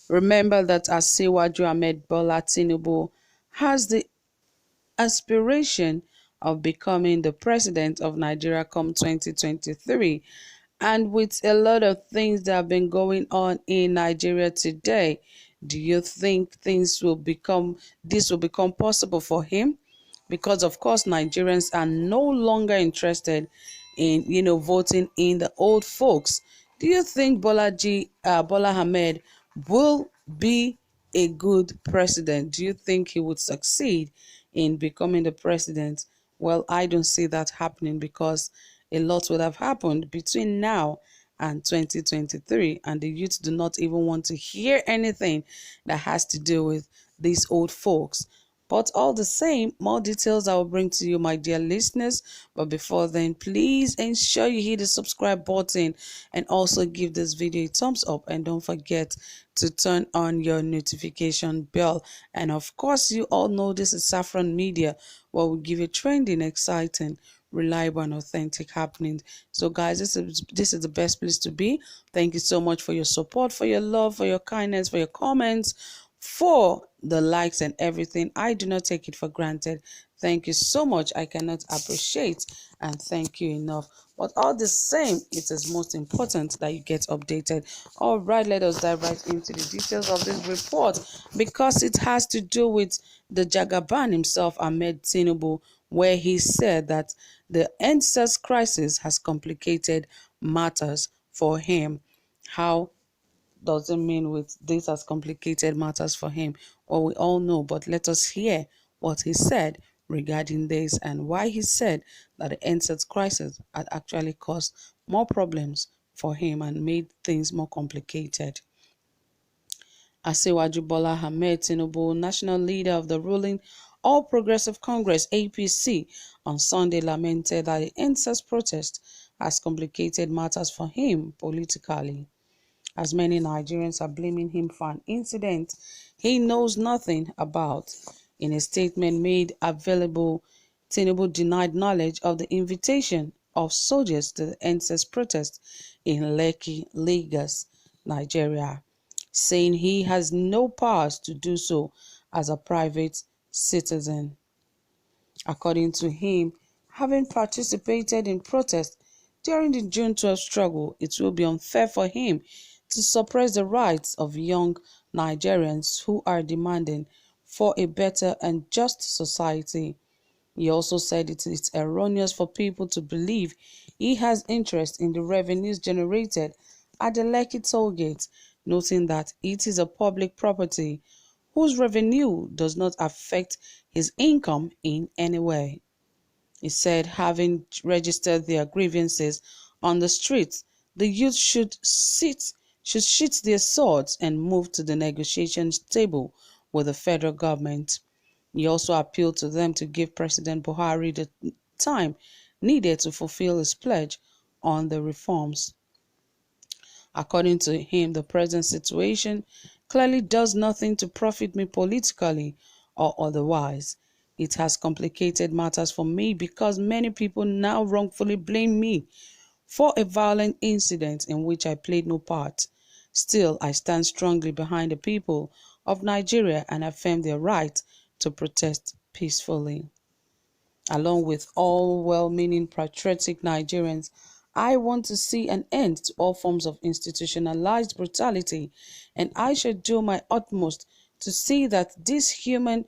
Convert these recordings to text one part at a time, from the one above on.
Remember that Asiwaju Ahmed Bola Tinubu has the aspiration of becoming the president of Nigeria come 2023. And with a lot of things that have been going on in Nigeria today, do you think this will become possible for him? Because of course Nigerians are no longer interested in voting in the old folks. Do you think Bola Ahmed will be a good president? Do you think he would succeed in becoming the president? Well, I don't see that happening because a lot would have happened between now and 2023, and the youth do not even want to hear anything that has to do with these old folks. But all the same, more details I will bring to you, my dear listeners. But before then, please ensure you hit the subscribe button and also give this video a thumbs up. And don't forget to turn on your notification bell. And of course, you all know this is Saffron Media, where we give you trending, exciting, reliable and authentic happenings. So guys, this is the best place to be. Thank you so much for your support, for your love, for your kindness, for your comments, for the likes and everything. I do not take it for granted. Thank you so much. I cannot appreciate and thank you enough. But all the same, it is most important that you get updated. All right, let us dive right into the details of this report because it has to do with the Jagaban himself, Ahmed Tinubu, where he said that the NSAS crisis has complicated matters for him. How doesn't mean with this has complicated matters for him? Well, we all know, but let us hear what he said regarding this and why he said that the NSAS crisis had actually caused more problems for him and made things more complicated. Asiwaju Bola Ahmed Tinubu, national leader of the ruling All Progressive Congress (APC), on Sunday lamented that the NSAS protest has complicated matters for him politically, as many Nigerians are blaming him for an incident he knows nothing about. In a statement made available, Tinubu denied knowledge of the invitation of soldiers to the NSAS protest in Lekki, Lagos, Nigeria, saying he has no powers to do so as a private citizen. According to him, having participated in protests during the June 12 struggle, it will be unfair for him to suppress the rights of young Nigerians who are demanding for a better and just society. He also said it is erroneous for people to believe he has interest in the revenues generated at the Lekki toll gate, noting that it is a public property whose revenue does not affect his income in any way. He said having registered their grievances on the streets, the youth should sheath their swords and move to the negotiation table with the federal government. He also appealed to them to give President Buhari the time needed to fulfill his pledge on the reforms. According to him, the present situation clearly does nothing to profit me politically or otherwise. It has complicated matters for me because many people now wrongfully blame me for a violent incident in which I played no part. Still, I stand strongly behind the people of Nigeria and affirm their right to protest peacefully. Along with all well-meaning patriotic Nigerians, I want to see an end to all forms of institutionalized brutality, and I shall do my utmost to see that this human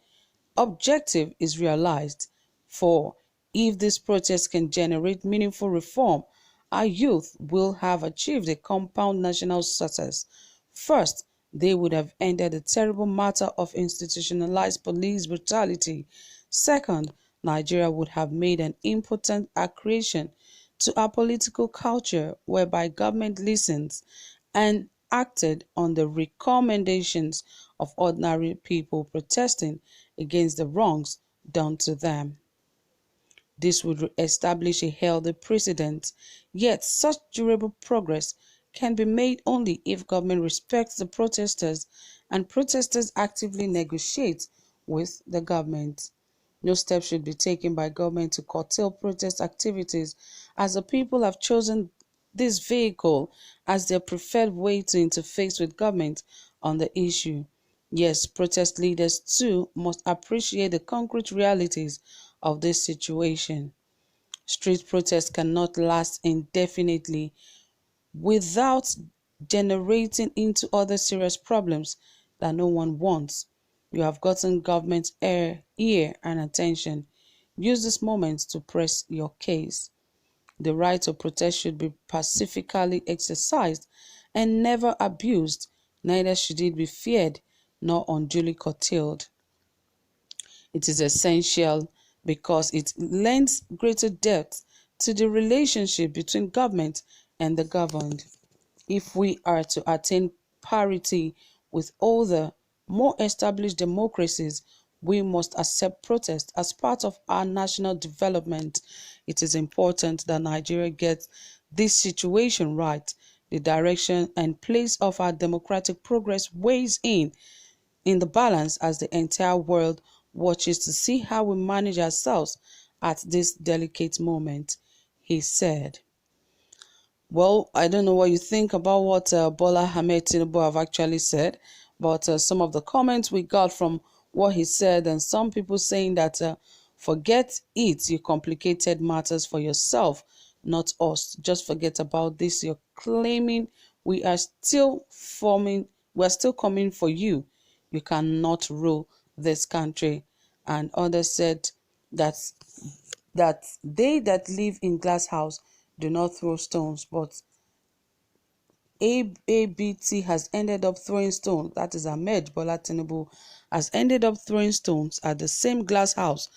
objective is realized. For if this protest can generate meaningful reform, our youth will have achieved a compound national success. First, they would have ended the terrible matter of institutionalized police brutality. Second, Nigeria would have made an important accretion to our political culture whereby government listens and acted on the recommendations of ordinary people protesting against the wrongs done to them. This would establish a healthy precedent, yet such durable progress can be made only if government respects the protesters and protesters actively negotiate with the government. No steps should be taken by government to curtail protest activities as the people have chosen this vehicle as their preferred way to interface with government on the issue. Yes, protest leaders too must appreciate the concrete realities of this situation. Street protests cannot last indefinitely without generating into other serious problems that no one wants. You have gotten government's ear and attention. Use this moment to press your case. The right to protest should be pacifically exercised and never abused, neither should it be feared nor unduly curtailed. It is essential because it lends greater depth to the relationship between government and the governed. If we are to attain parity with other, more established democracies, we must accept protest as part of our national development. It is important that Nigeria gets this situation right. The direction and place of our democratic progress weighs in the balance as the entire world watches to see how we manage ourselves at this delicate moment, he said. Well, I don't know what you think about what Bola Ahmed Tinubu have actually said, but some of the comments we got from what he said, and some people saying that forget it, you complicated matters for yourself, not us. Just forget about this. You're claiming we're still coming for you. You cannot rule this country. And others said that they that live in glass house do not throw stones, but ABT has ended up throwing stones. That is Ahmed Bola Tinubu has ended up throwing stones at the same glass house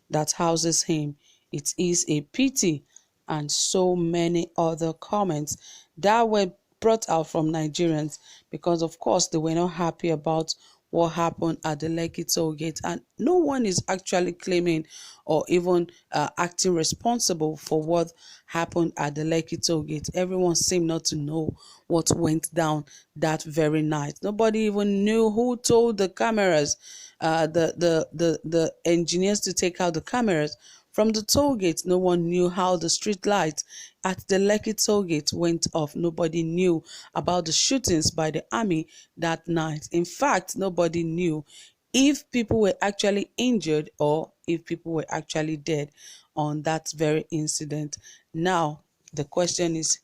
that houses him. It is a pity, and so many other comments that were brought out from Nigerians because, of course, they were not happy about what happened at the Lekki toll gate, and no one is actually claiming or even acting responsible for what happened at the Lekki toll gate. Everyone seemed not to know what went down that very night. Nobody even knew who told the cameras, the engineers to take out the cameras from the toll gate. No one knew how the street lights at the Lekki toll gate went off. Nobody knew about the shootings by the army that night. In fact, nobody knew if people were actually injured or if people were actually dead on that very incident. Now, the question is,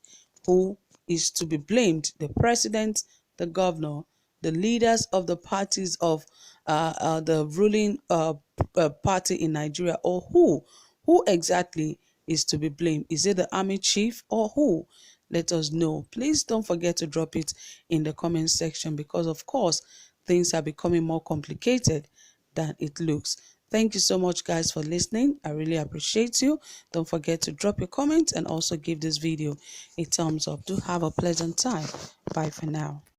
who is to be blamed? The president, the governor, the leaders of the parties of the ruling party in Nigeria, or who? Who exactly is to be blamed? Is it the army chief or who? Let us know. Please don't forget to drop it in the comment section because, of course, things are becoming more complicated than it looks. Thank you so much, guys, for listening. I really appreciate you. Don't forget to drop your comments and also give this video a thumbs up. Do have a pleasant time. Bye for now.